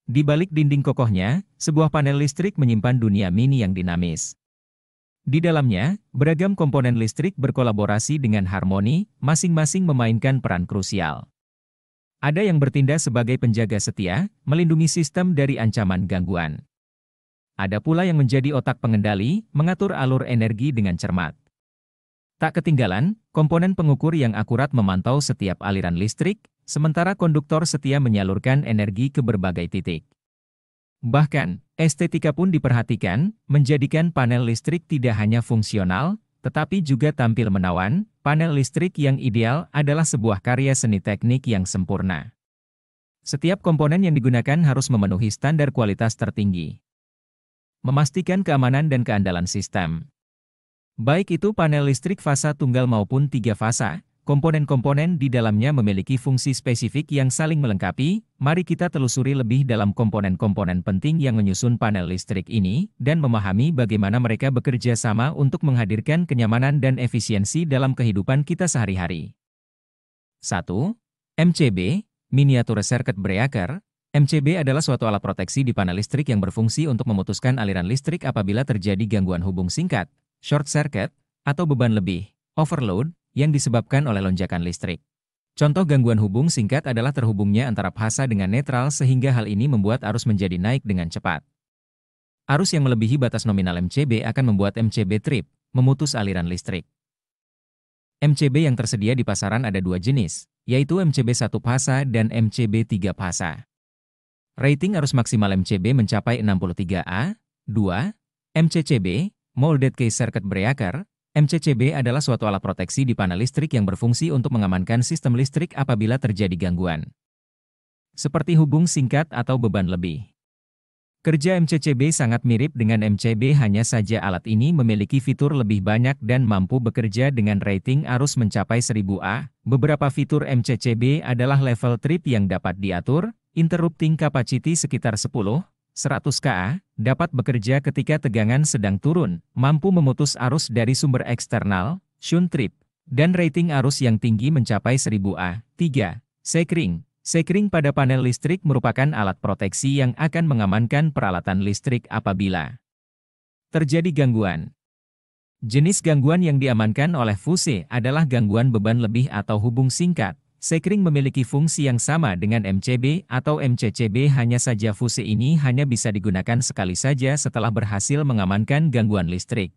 Di balik dinding kokohnya, sebuah panel listrik menyimpan dunia mini yang dinamis. Di dalamnya, beragam komponen listrik berkolaborasi dengan harmoni, masing-masing memainkan peran krusial. Ada yang bertindak sebagai penjaga setia, melindungi sistem dari ancaman gangguan. Ada pula yang menjadi otak pengendali, mengatur alur energi dengan cermat. Tak ketinggalan, komponen pengukur yang akurat memantau setiap aliran listrik, sementara konduktor setia menyalurkan energi ke berbagai titik. Bahkan, estetika pun diperhatikan, menjadikan panel listrik tidak hanya fungsional, tetapi juga tampil menawan. Panel listrik yang ideal adalah sebuah karya seni teknik yang sempurna. Setiap komponen yang digunakan harus memenuhi standar kualitas tertinggi. Memastikan keamanan dan keandalan sistem. Baik itu panel listrik fasa tunggal maupun 3 fasa, komponen-komponen di dalamnya memiliki fungsi spesifik yang saling melengkapi. Mari kita telusuri lebih dalam komponen-komponen penting yang menyusun panel listrik ini, dan memahami bagaimana mereka bekerja sama untuk menghadirkan kenyamanan dan efisiensi dalam kehidupan kita sehari-hari. 1. MCB, Miniature Circuit Breaker. MCB adalah suatu alat proteksi di panel listrik yang berfungsi untuk memutuskan aliran listrik apabila terjadi gangguan hubung singkat, short circuit, atau beban lebih, overload, yang disebabkan oleh lonjakan listrik. Contoh gangguan hubung singkat adalah terhubungnya antara fasa dengan netral sehingga hal ini membuat arus menjadi naik dengan cepat. Arus yang melebihi batas nominal MCB akan membuat MCB trip, memutus aliran listrik. MCB yang tersedia di pasaran ada 2 jenis, yaitu MCB 1 fasa dan MCB 3 fasa. Rating arus maksimal MCB mencapai 63A. 2. MCCB, Molded Case Circuit Breaker. MCCB adalah suatu alat proteksi di panel listrik yang berfungsi untuk mengamankan sistem listrik apabila terjadi gangguan, seperti hubung singkat atau beban lebih. Kerja MCCB sangat mirip dengan MCB, hanya saja alat ini memiliki fitur lebih banyak dan mampu bekerja dengan rating arus mencapai 1000A. Beberapa fitur MCCB adalah level trip yang dapat diatur, interrupting capacity sekitar 10–100 kA, dapat bekerja ketika tegangan sedang turun, mampu memutus arus dari sumber eksternal, shunt trip, dan rating arus yang tinggi mencapai 1000A. 3. Sekring. Sekring pada panel listrik merupakan alat proteksi yang akan mengamankan peralatan listrik apabila terjadi gangguan. Jenis gangguan yang diamankan oleh fuse adalah gangguan beban lebih atau hubung singkat. Sekring memiliki fungsi yang sama dengan MCB atau MCCB, hanya saja fuse ini hanya bisa digunakan sekali saja setelah berhasil mengamankan gangguan listrik.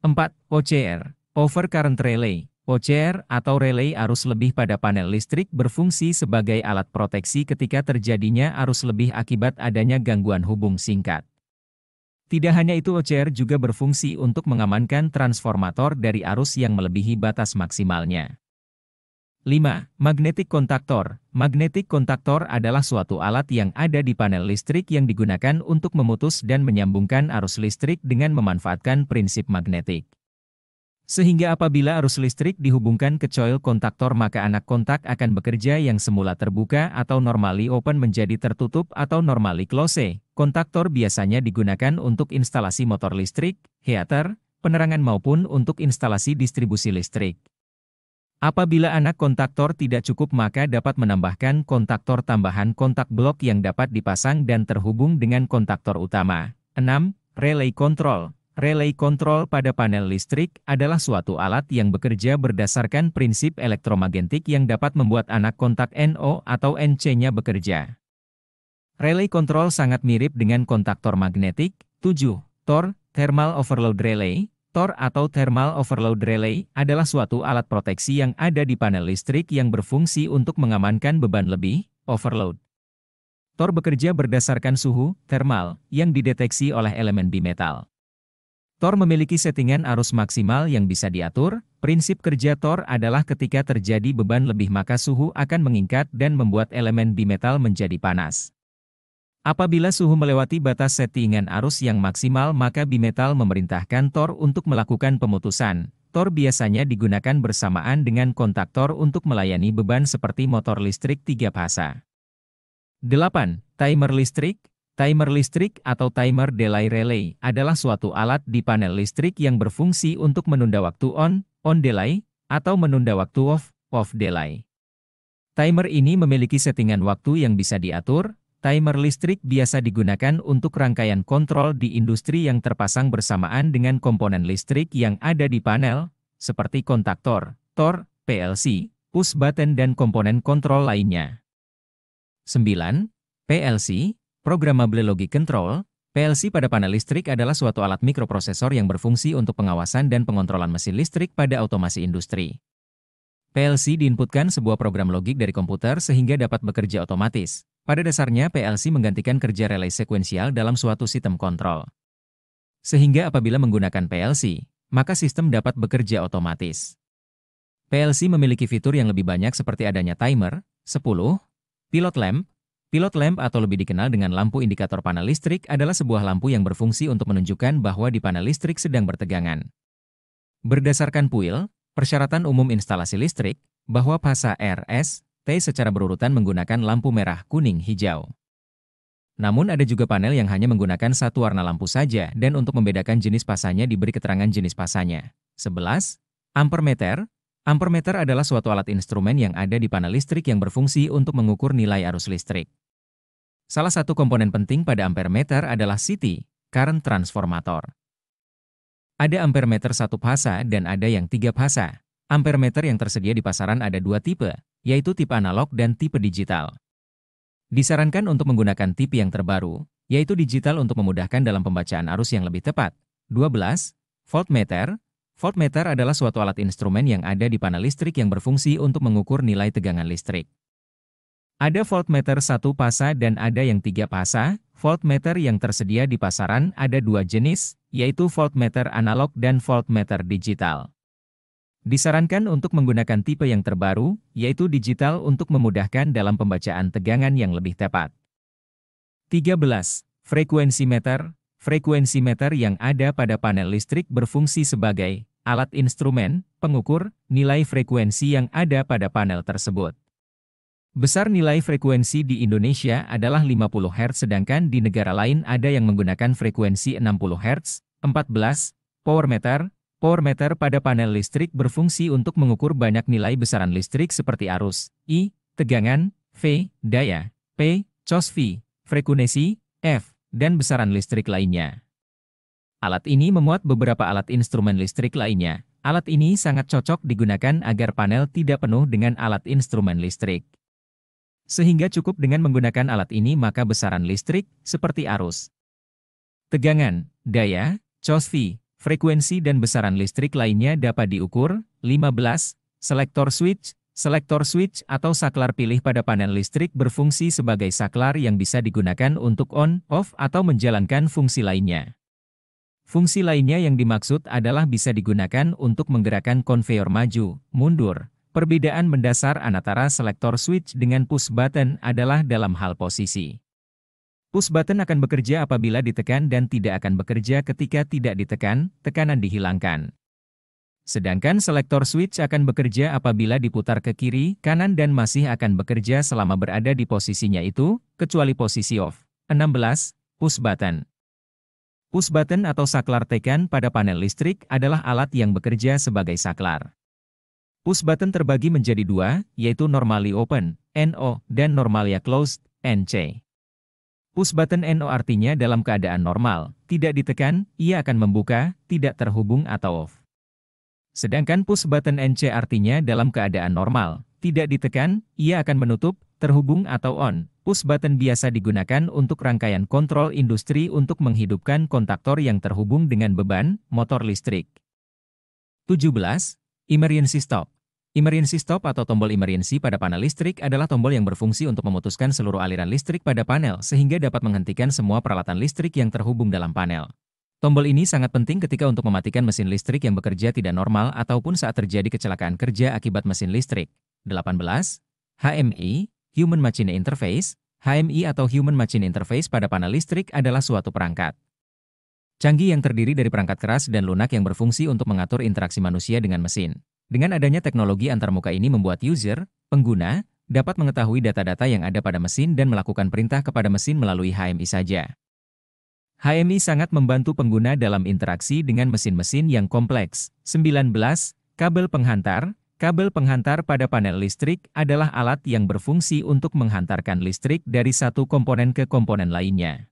4. OCR, Overcurrent Relay. OCR atau relay arus lebih pada panel listrik berfungsi sebagai alat proteksi ketika terjadinya arus lebih akibat adanya gangguan hubung singkat. Tidak hanya itu, OCR juga berfungsi untuk mengamankan transformator dari arus yang melebihi batas maksimalnya. 5. Magnetic Contactor. Magnetic Contactor adalah suatu alat yang ada di panel listrik yang digunakan untuk memutus dan menyambungkan arus listrik dengan memanfaatkan prinsip magnetik. Sehingga apabila arus listrik dihubungkan ke coil kontaktor, maka anak kontak akan bekerja yang semula terbuka atau normally open menjadi tertutup atau normally close. Kontaktor biasanya digunakan untuk instalasi motor listrik, heater, penerangan maupun untuk instalasi distribusi listrik. Apabila anak kontaktor tidak cukup, maka dapat menambahkan kontaktor tambahan kontak blok yang dapat dipasang dan terhubung dengan kontaktor utama. 6. Relay Control. Relay control pada panel listrik adalah suatu alat yang bekerja berdasarkan prinsip elektromagnetik yang dapat membuat anak kontak NO atau NC-nya bekerja. Relay control sangat mirip dengan kontaktor magnetik. 7. TOR, Thermal Overload Relay. TOR atau Thermal Overload Relay adalah suatu alat proteksi yang ada di panel listrik yang berfungsi untuk mengamankan beban lebih, overload. TOR bekerja berdasarkan suhu, thermal, yang dideteksi oleh elemen bimetal. TOR memiliki settingan arus maksimal yang bisa diatur. Prinsip kerja TOR adalah ketika terjadi beban lebih maka suhu akan meningkat dan membuat elemen bimetal menjadi panas. Apabila suhu melewati batas settingan arus yang maksimal, maka bimetal memerintahkan TOR untuk melakukan pemutusan. TOR biasanya digunakan bersamaan dengan kontaktor untuk melayani beban seperti motor listrik 3 fasa. 8. Timer listrik. Timer listrik atau timer delay relay adalah suatu alat di panel listrik yang berfungsi untuk menunda waktu on delay, atau menunda waktu off delay. Timer ini memiliki settingan waktu yang bisa diatur. Timer listrik biasa digunakan untuk rangkaian kontrol di industri yang terpasang bersamaan dengan komponen listrik yang ada di panel, seperti kontaktor, TOR, PLC, push button dan komponen kontrol lainnya. 9. PLC, Programmable Logic Control. PLC pada panel listrik adalah suatu alat mikroprosesor yang berfungsi untuk pengawasan dan pengontrolan mesin listrik pada otomasi industri. PLC diinputkan sebuah program logik dari komputer sehingga dapat bekerja otomatis. Pada dasarnya PLC menggantikan kerja relay sekuensial dalam suatu sistem kontrol. Sehingga apabila menggunakan PLC, maka sistem dapat bekerja otomatis. PLC memiliki fitur yang lebih banyak seperti adanya timer, 10, pilot lamp. Pilot lamp atau lebih dikenal dengan lampu indikator panel listrik adalah sebuah lampu yang berfungsi untuk menunjukkan bahwa di panel listrik sedang bertegangan. Berdasarkan PUIL, persyaratan umum instalasi listrik, bahwa fasa RS, T secara berurutan menggunakan lampu merah, kuning, hijau. Namun ada juga panel yang hanya menggunakan satu warna lampu saja dan untuk membedakan jenis pasanya diberi keterangan jenis pasanya. 11. Ampermeter. Ampermeter adalah suatu alat instrumen yang ada di panel listrik yang berfungsi untuk mengukur nilai arus listrik. Salah satu komponen penting pada ampermeter adalah CT, current transformator. Ada ampermeter satu fasa dan ada yang 3 fasa. Ampermeter yang tersedia di pasaran ada 2 tipe, yaitu tipe analog dan tipe digital. Disarankan untuk menggunakan tipe yang terbaru, yaitu digital untuk memudahkan dalam pembacaan arus yang lebih tepat. 12. Voltmeter. Voltmeter adalah suatu alat instrumen yang ada di panel listrik yang berfungsi untuk mengukur nilai tegangan listrik. Ada voltmeter satu fasa dan ada yang 3 fasa. Voltmeter yang tersedia di pasaran ada 2 jenis, yaitu voltmeter analog dan voltmeter digital. Disarankan untuk menggunakan tipe yang terbaru, yaitu digital untuk memudahkan dalam pembacaan tegangan yang lebih tepat. 13. Frekuensimeter. Frekuensimeter yang ada pada panel listrik berfungsi sebagai alat instrumen pengukur nilai frekuensi yang ada pada panel tersebut. Besar nilai frekuensi di Indonesia adalah 50 Hz sedangkan di negara lain ada yang menggunakan frekuensi 60 Hz. 14. Power meter. Power meter pada panel listrik berfungsi untuk mengukur banyak nilai besaran listrik seperti arus, I, tegangan, V, daya, P, cos V, frekuensi, F, dan besaran listrik lainnya. Alat ini memuat beberapa alat instrumen listrik lainnya. Alat ini sangat cocok digunakan agar panel tidak penuh dengan alat instrumen listrik. Sehingga cukup dengan menggunakan alat ini maka besaran listrik, seperti arus, tegangan, daya, cos V, frekuensi dan besaran listrik lainnya dapat diukur. 15. Selektor switch. Selektor switch atau saklar pilih pada panel listrik berfungsi sebagai saklar yang bisa digunakan untuk on, off atau menjalankan fungsi lainnya. Fungsi lainnya yang dimaksud adalah bisa digunakan untuk menggerakkan konveyor maju, mundur. Perbedaan mendasar antara selektor switch dengan push button adalah dalam hal posisi. Push button akan bekerja apabila ditekan dan tidak akan bekerja ketika tidak ditekan, tekanan dihilangkan. Sedangkan selektor switch akan bekerja apabila diputar ke kiri, kanan dan masih akan bekerja selama berada di posisinya itu, kecuali posisi off. 16. Push button. Push button atau saklar tekan pada panel listrik adalah alat yang bekerja sebagai saklar. Push button terbagi menjadi 2, yaitu normally open, NO, dan normally closed, NC. Push button NO artinya dalam keadaan normal, tidak ditekan, ia akan membuka, tidak terhubung atau off. Sedangkan push button NC artinya dalam keadaan normal, tidak ditekan, ia akan menutup, terhubung atau on. Push button biasa digunakan untuk rangkaian kontrol industri untuk menghidupkan kontaktor yang terhubung dengan beban, motor listrik. 17. Emergency stop. Emergency stop atau tombol emergency pada panel listrik adalah tombol yang berfungsi untuk memutuskan seluruh aliran listrik pada panel sehingga dapat menghentikan semua peralatan listrik yang terhubung dalam panel. Tombol ini sangat penting ketika untuk mematikan mesin listrik yang bekerja tidak normal ataupun saat terjadi kecelakaan kerja akibat mesin listrik. 18. HMI, Human Machine Interface. HMI atau Human Machine Interface pada panel listrik adalah suatu perangkat canggih yang terdiri dari perangkat keras dan lunak yang berfungsi untuk mengatur interaksi manusia dengan mesin. Dengan adanya teknologi antarmuka ini membuat user, pengguna, dapat mengetahui data-data yang ada pada mesin dan melakukan perintah kepada mesin melalui HMI saja. HMI sangat membantu pengguna dalam interaksi dengan mesin-mesin yang kompleks. 19. Kabel penghantar. Kabel penghantar pada panel listrik adalah alat yang berfungsi untuk menghantarkan listrik dari satu komponen ke komponen lainnya.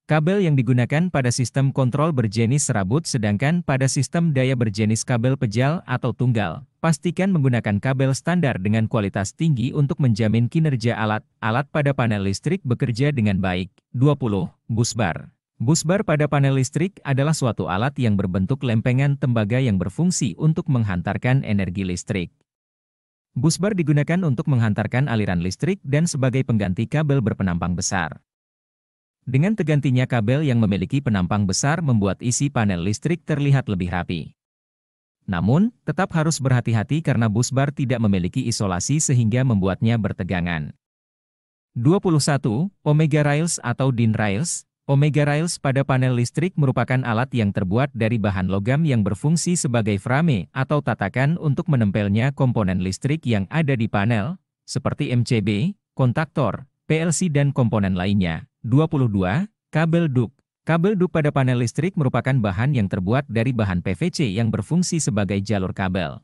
Kabel yang digunakan pada sistem kontrol berjenis serabut, sedangkan pada sistem daya berjenis kabel pejal atau tunggal. Pastikan menggunakan kabel standar dengan kualitas tinggi untuk menjamin kinerja alat pada panel listrik bekerja dengan baik. 20. Busbar. Busbar pada panel listrik adalah suatu alat yang berbentuk lempengan tembaga yang berfungsi untuk menghantarkan energi listrik. Busbar digunakan untuk menghantarkan aliran listrik dan sebagai pengganti kabel berpenampang besar. Dengan tergantinya kabel yang memiliki penampang besar membuat isi panel listrik terlihat lebih rapi. Namun, tetap harus berhati-hati karena busbar tidak memiliki isolasi sehingga membuatnya bertegangan. 21. Omega Rails atau DIN Rails. Omega Rails pada panel listrik merupakan alat yang terbuat dari bahan logam yang berfungsi sebagai frame atau tatakan untuk menempelnya komponen listrik yang ada di panel, seperti MCB, kontaktor, PLC dan komponen lainnya. 22. Kabel DUC. Kabel DUC pada panel listrik merupakan bahan yang terbuat dari bahan PVC yang berfungsi sebagai jalur kabel.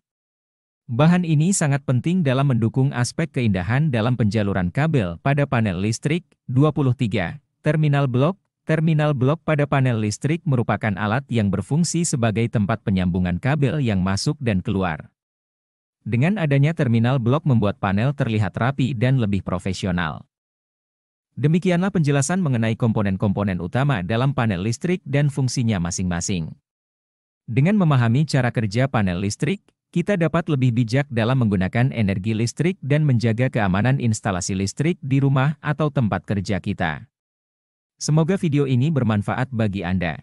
Bahan ini sangat penting dalam mendukung aspek keindahan dalam penjaluran kabel pada panel listrik. 23. Terminal blok. Terminal blok pada panel listrik merupakan alat yang berfungsi sebagai tempat penyambungan kabel yang masuk dan keluar. Dengan adanya terminal blok membuat panel terlihat rapi dan lebih profesional. Demikianlah penjelasan mengenai komponen-komponen utama dalam panel listrik dan fungsinya masing-masing. Dengan memahami cara kerja panel listrik, kita dapat lebih bijak dalam menggunakan energi listrik dan menjaga keamanan instalasi listrik di rumah atau tempat kerja kita. Semoga video ini bermanfaat bagi Anda.